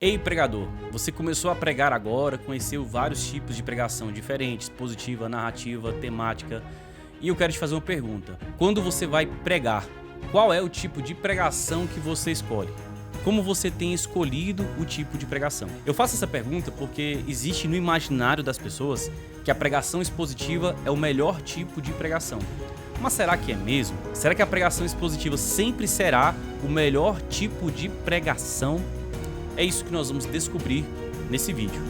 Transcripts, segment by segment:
Ei, pregador, você começou a pregar agora, conheceu vários tipos de pregação diferentes, positiva, narrativa, temática, e eu quero te fazer uma pergunta. Quando você vai pregar, qual é o tipo de pregação que você escolhe? Como você tem escolhido o tipo de pregação? Eu faço essa pergunta porque existe no imaginário das pessoas que a pregação expositiva é o melhor tipo de pregação. Mas será que é mesmo? Será que a pregação expositiva sempre será o melhor tipo de pregação? É isso que nós vamos descobrir nesse vídeo.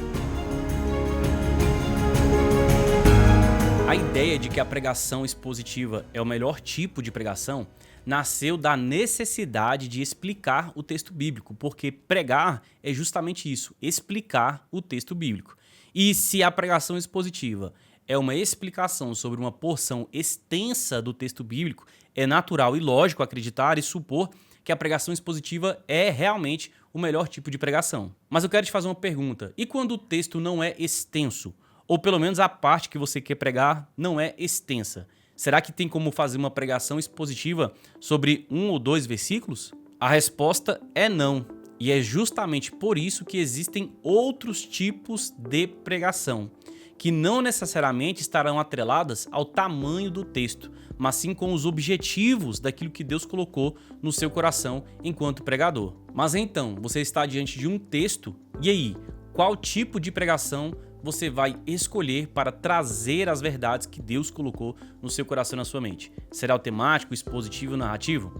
A ideia de que a pregação expositiva é o melhor tipo de pregação nasceu da necessidade de explicar o texto bíblico, porque pregar é justamente isso, explicar o texto bíblico. E se a pregação expositiva é uma explicação sobre uma porção extensa do texto bíblico, é natural e lógico acreditar e supor que a pregação expositiva é realmente o melhor tipo de pregação. Mas eu quero te fazer uma pergunta. E quando o texto não é extenso? Ou pelo menos a parte que você quer pregar não é extensa? Será que tem como fazer uma pregação expositiva sobre 1 ou 2 versículos? A resposta é não. E é justamente por isso que existem outros tipos de pregação, que não necessariamente estarão atreladas ao tamanho do texto, mas sim com os objetivos daquilo que Deus colocou no seu coração enquanto pregador. Mas então, você está diante de um texto, e aí, qual tipo de pregação você vai escolher para trazer as verdades que Deus colocou no seu coração e na sua mente? Será o temático, expositivo ou narrativo?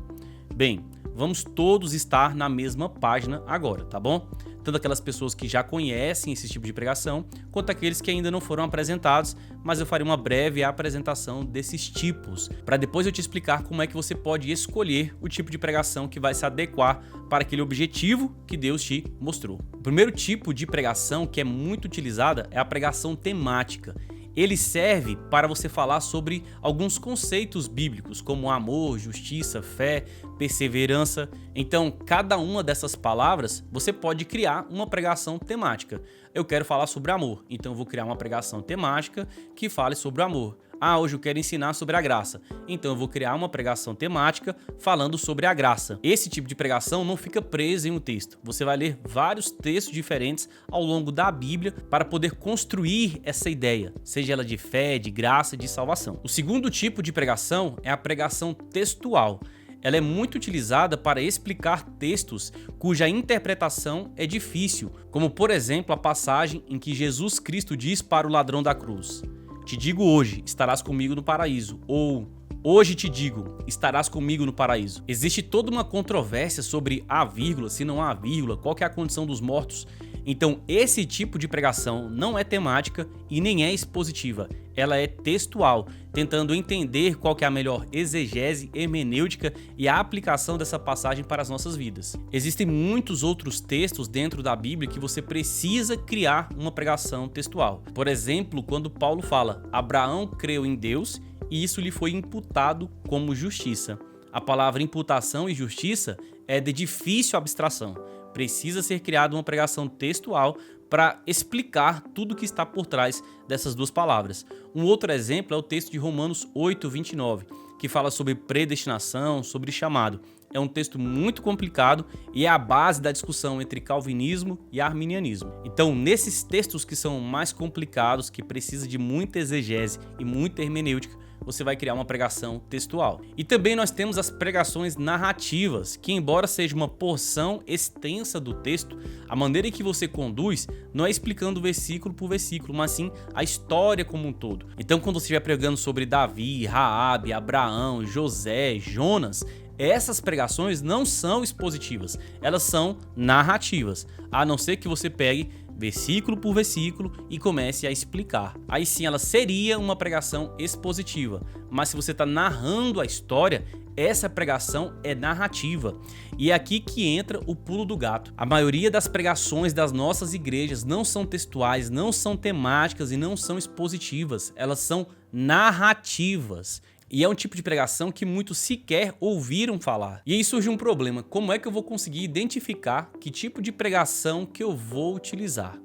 Bem, vamos todos estar na mesma página agora, tá bom? Tanto aquelas pessoas que já conhecem esse tipo de pregação, quanto aqueles que ainda não foram apresentados, mas eu farei uma breve apresentação desses tipos, para depois eu te explicar como é que você pode escolher o tipo de pregação que vai se adequar para aquele objetivo que Deus te mostrou. O primeiro tipo de pregação que é muito utilizada é a pregação temática. Ele serve para você falar sobre alguns conceitos bíblicos, como amor, justiça, fé, perseverança. Então, cada uma dessas palavras, você pode criar uma pregação temática. Eu quero falar sobre amor, então eu vou criar uma pregação temática que fale sobre o amor. Hoje eu quero ensinar sobre a graça, então eu vou criar uma pregação temática falando sobre a graça. Esse tipo de pregação não fica preso em um texto. Você vai ler vários textos diferentes ao longo da Bíblia para poder construir essa ideia, seja ela de fé, de graça, de salvação. O segundo tipo de pregação é a pregação textual. Ela é muito utilizada para explicar textos cuja interpretação é difícil, como por exemplo a passagem em que Jesus Cristo diz para o ladrão da cruz: "Te digo hoje, estarás comigo no paraíso", ou "Hoje te digo, estarás comigo no paraíso". Existe toda uma controvérsia sobre a vírgula, se não há vírgula, qual que é a condição dos mortos. Então esse tipo de pregação não é temática e nem é expositiva, ela é textual, tentando entender qual que é a melhor exegese, hermenêutica e a aplicação dessa passagem para as nossas vidas. Existem muitos outros textos dentro da Bíblia que você precisa criar uma pregação textual. Por exemplo, quando Paulo fala: "Abraão creu em Deus e isso lhe foi imputado como justiça". A palavra imputação e justiça é de difícil abstração. Precisa ser criada uma pregação textual para explicar tudo o que está por trás dessas duas palavras. Um outro exemplo é o texto de Romanos 8:29, que fala sobre predestinação, sobre chamado. É um texto muito complicado e é a base da discussão entre calvinismo e arminianismo. Então, nesses textos que são mais complicados, que precisam de muita exegese e muita hermenêutica, você vai criar uma pregação textual. E também nós temos as pregações narrativas, que embora seja uma porção extensa do texto, a maneira em que você conduz não é explicando versículo por versículo, mas sim a história como um todo. Então quando você estiver pregando sobre Davi, Raabe, Abraão, José, Jonas, essas pregações não são expositivas, elas são narrativas, a não ser que você pegue versículo por versículo e comece a explicar. Aí sim ela seria uma pregação expositiva, mas se você está narrando a história, essa pregação é narrativa. E é aqui que entra o pulo do gato. A maioria das pregações das nossas igrejas não são textuais, não são temáticas e não são expositivas, elas são narrativas. E é um tipo de pregação que muitos sequer ouviram falar. E aí surge um problema: como é que eu vou conseguir identificar que tipo de pregação que eu vou utilizar?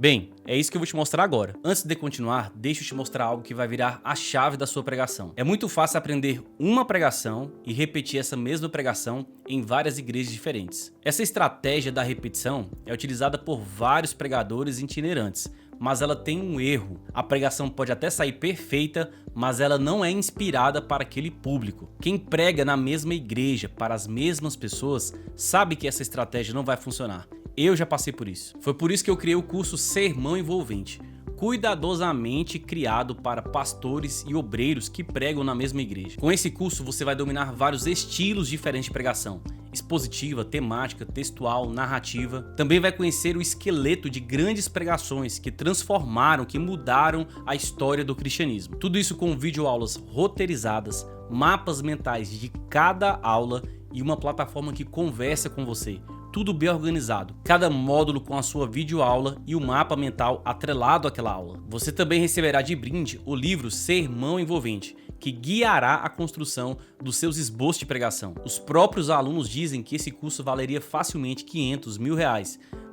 Bem, é isso que eu vou te mostrar agora. Antes de continuar, deixa eu te mostrar algo que vai virar a chave da sua pregação. É muito fácil aprender uma pregação e repetir essa mesma pregação em várias igrejas diferentes. Essa estratégia da repetição é utilizada por vários pregadores itinerantes, mas ela tem um erro. A pregação pode até sair perfeita, mas ela não é inspirada para aquele público. Quem prega na mesma igreja para as mesmas pessoas sabe que essa estratégia não vai funcionar. Eu já passei por isso. Foi por isso que eu criei o curso Sermão Envolvente, cuidadosamente criado para pastores e obreiros que pregam na mesma igreja. Com esse curso você vai dominar vários estilos diferentes de pregação: expositiva, temática, textual, narrativa. Também vai conhecer o esqueleto de grandes pregações que transformaram, que mudaram a história do cristianismo. Tudo isso com videoaulas roteirizadas, mapas mentais de cada aula e uma plataforma que conversa com você. Tudo bem organizado, cada módulo com a sua videoaula e o mapa mental atrelado àquela aula. Você também receberá de brinde o livro Sermão Envolvente, que guiará a construção dos seus esboços de pregação. Os próprios alunos dizem que esse curso valeria facilmente R$500 mil,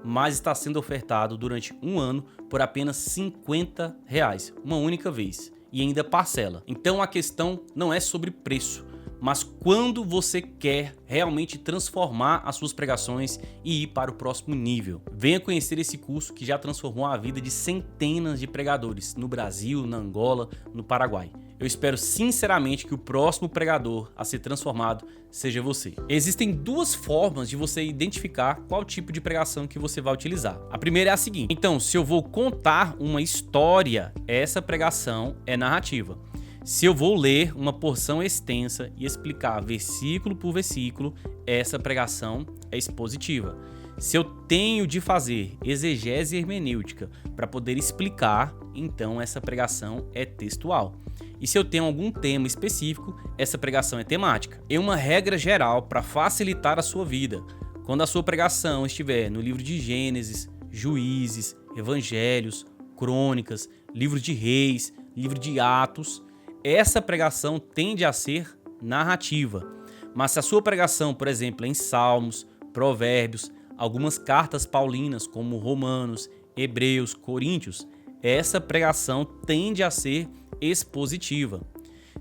mas está sendo ofertado durante um ano por apenas R$50, uma única vez, e ainda parcela. Então a questão não é sobre preço, mas quando você quer realmente transformar as suas pregações e ir para o próximo nível. Venha conhecer esse curso que já transformou a vida de centenas de pregadores no Brasil, na Angola, no Paraguai. Eu espero sinceramente que o próximo pregador a ser transformado seja você. Existem duas formas de você identificar qual tipo de pregação que você vai utilizar. A primeira é a seguinte: então, se eu vou contar uma história, essa pregação é narrativa. Se eu vou ler uma porção extensa e explicar versículo por versículo, essa pregação é expositiva. Se eu tenho de fazer exegese hermenêutica para poder explicar, então essa pregação é textual. E se eu tenho algum tema específico, essa pregação é temática. É uma regra geral para facilitar a sua vida. Quando a sua pregação estiver no livro de Gênesis, Juízes, Evangelhos, Crônicas, livro de Reis, livro de Atos, essa pregação tende a ser narrativa. Mas se a sua pregação, por exemplo, é em Salmos, Provérbios, algumas cartas paulinas como Romanos, Hebreus, Coríntios, essa pregação tende a ser expositiva.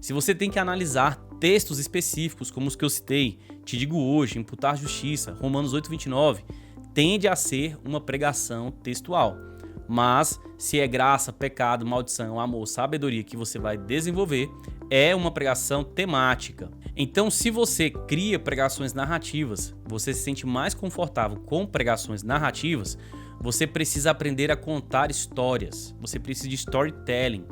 Se você tem que analisar textos específicos como os que eu citei, te digo hoje, imputar justiça, Romanos 8:29, tende a ser uma pregação textual. Mas se é graça, pecado, maldição, amor, sabedoria que você vai desenvolver, é uma pregação temática. Então, se você cria pregações narrativas, você se sente mais confortável com pregações narrativas, você precisa aprender a contar histórias, você precisa de storytelling.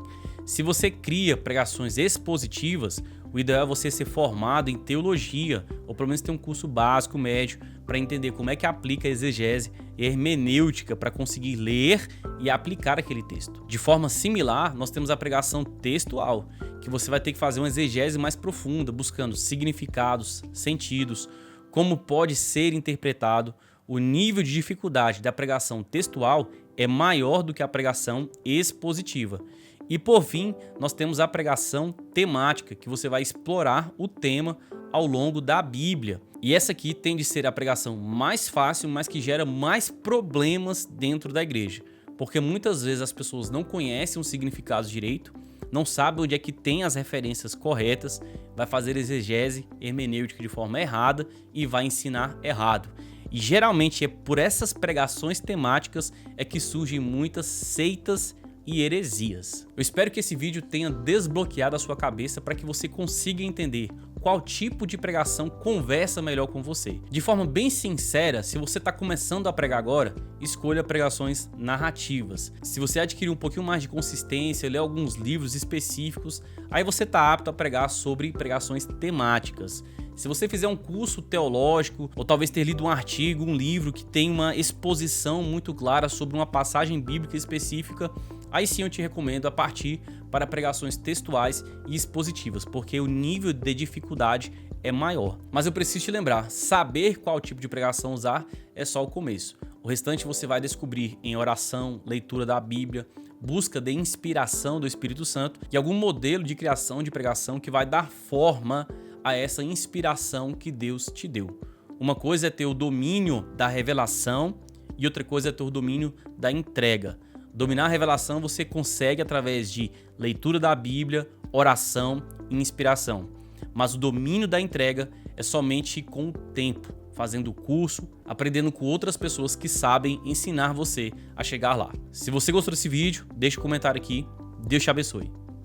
Se você cria pregações expositivas, o ideal é você ser formado em teologia, ou pelo menos ter um curso básico, médio, para entender como é que aplica a exegese e hermenêutica para conseguir ler e aplicar aquele texto. De forma similar, nós temos a pregação textual, que você vai ter que fazer uma exegese mais profunda, buscando significados, sentidos, como pode ser interpretado. O nível de dificuldade da pregação textual é maior do que a pregação expositiva. E por fim, nós temos a pregação temática, que você vai explorar o tema ao longo da Bíblia. E essa aqui tende a ser a pregação mais fácil, mas que gera mais problemas dentro da igreja. Porque muitas vezes as pessoas não conhecem o significado direito, não sabem onde é que tem as referências corretas, vai fazer exegese hermenêutica de forma errada e vai ensinar errado. E geralmente é por essas pregações temáticas é que surgem muitas seitas e heresias. Eu espero que esse vídeo tenha desbloqueado a sua cabeça para que você consiga entender qual tipo de pregação conversa melhor com você. De forma bem sincera, se você está começando a pregar agora, escolha pregações narrativas. Se você adquirir um pouquinho mais de consistência, ler alguns livros específicos, aí você está apto a pregar sobre pregações temáticas. Se você fizer um curso teológico, ou talvez ter lido um artigo, um livro que tem uma exposição muito clara sobre uma passagem bíblica específica, aí sim eu te recomendo a partir para pregações textuais e expositivas, porque o nível de dificuldade é maior. Mas eu preciso te lembrar, saber qual tipo de pregação usar é só o começo. O restante você vai descobrir em oração, leitura da Bíblia, busca de inspiração do Espírito Santo e algum modelo de criação de pregação que vai dar forma a essa inspiração que Deus te deu. Uma coisa é ter o domínio da revelação e outra coisa é ter o domínio da entrega. Dominar a revelação você consegue através de leitura da Bíblia, oração e inspiração. Mas o domínio da entrega é somente com o tempo, fazendo o curso, aprendendo com outras pessoas que sabem ensinar você a chegar lá. Se você gostou desse vídeo, deixa um comentário aqui. Deus te abençoe.